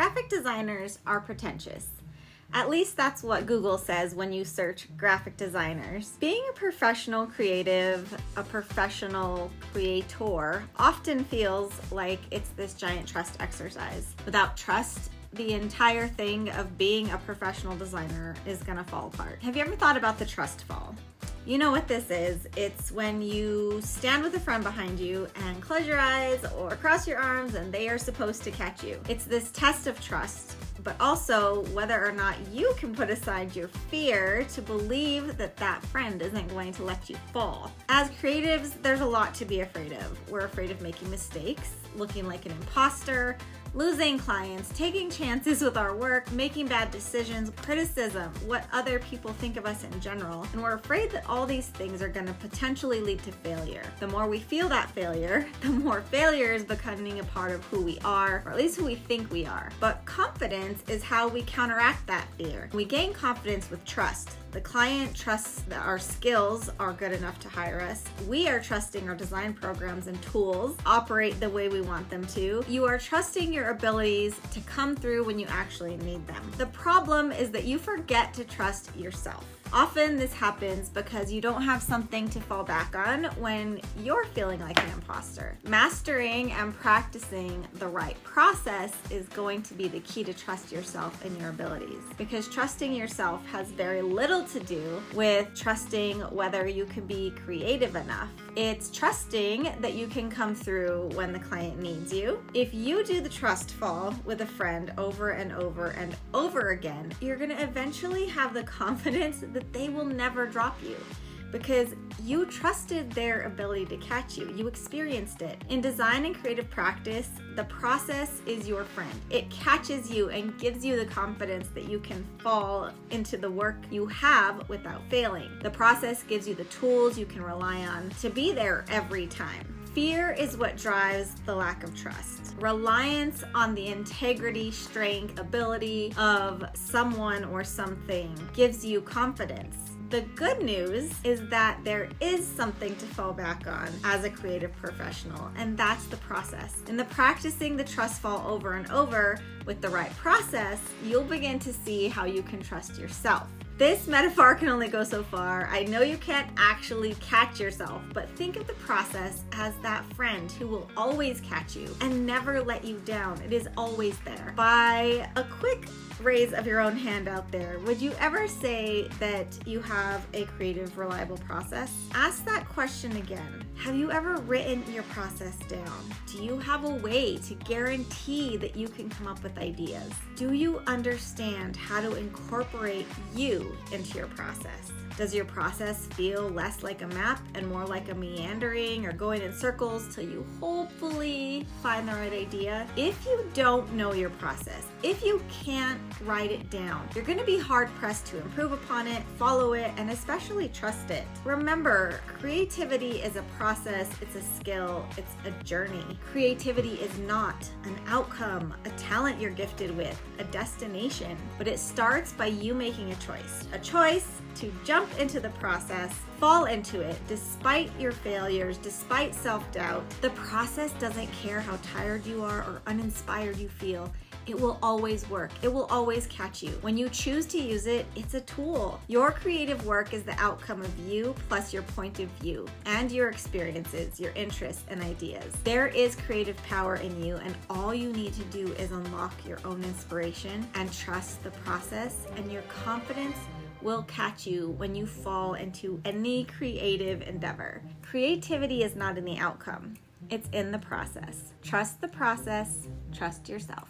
Graphic designers are pretentious. At least that's what Google says when you search graphic designers. Being a professional creative, a professional creator, often feels like it's this giant trust exercise. Without trust, the entire thing of being a professional designer is gonna fall apart. Have you ever thought about the trust fall? You know what this is. It's when you stand with a friend behind you and close your eyes or cross your arms and they are supposed to catch you. It's this test of trust, but also whether or not you can put aside your fear to believe that that friend isn't going to let you fall. As creatives, there's a lot to be afraid of. We're afraid of making mistakes, looking like an imposter, losing clients, taking chances with our work, making bad decisions, criticism, what other people think of us in general. And we're afraid that all these things are going to potentially lead to failure. The more we feel that failure, the more failure is becoming a part of who we are, or at least who we think we are. But confidence is how we counteract that fear. We gain confidence with trust. The client trusts that our skills are good enough to hire us. We are trusting our design programs and tools operate the way we want them to. You are trusting your abilities to come through when you actually need them. The problem is that you forget to trust yourself. Often this happens because you don't have something to fall back on when you're feeling like an imposter. Mastering and practicing the right process is going to be the key to trust yourself and your abilities, because trusting yourself has very little to do with trusting whether you can be creative enough. It's trusting that you can come through when the client needs you. If you do the trust fall with a friend over and over and over again, you're going to eventually have the confidence that they will never drop you, because you trusted their ability to catch you. You experienced it. In design and creative practice, the process is your friend. It catches you and gives you the confidence that you can fall into the work you have without failing. The process gives you the tools you can rely on to be there every time. Fear is what drives the lack of trust. Reliance on the integrity, strength, ability of someone or something gives you confidence. The good news is that there is something to fall back on as a creative professional, and that's the process. In the practicing the trust fall over and over with the right process, you'll begin to see how you can trust yourself. This metaphor can only go so far. I know you can't actually catch yourself, but think of the process as that friend who will always catch you and never let you down. It is always there. By a quick raise of your own hand out there, would you ever say that you have a creative, reliable process? Ask that question again. Have you ever written your process down? Do you have a way to guarantee that you can come up with ideas? Do you understand how to incorporate you into your process? Does your process feel less like a map and more like a meandering or going in circles till you hopefully find the right idea? If you don't know your process, if you can't write it down, you're going to be hard-pressed to improve upon it, follow it, and especially trust it. Remember, creativity is a process, it's a skill, it's a journey. Creativity is not an outcome, a talent you're gifted with, a destination, but it starts by you making a choice to jump into the process, fall into it, despite your failures, despite self-doubt. The process doesn't care how tired you are or uninspired you feel. It will always work. It will always catch you. When you choose to use it, it's a tool. Your creative work is the outcome of you plus your point of view and your experiences, your interests and ideas. There is creative power in you, and all you need to do is unlock your own inspiration and trust the process, and your confidence will catch you when you fall into any creative endeavor. Creativity is not in the outcome. It's in the process. Trust the process. Trust yourself.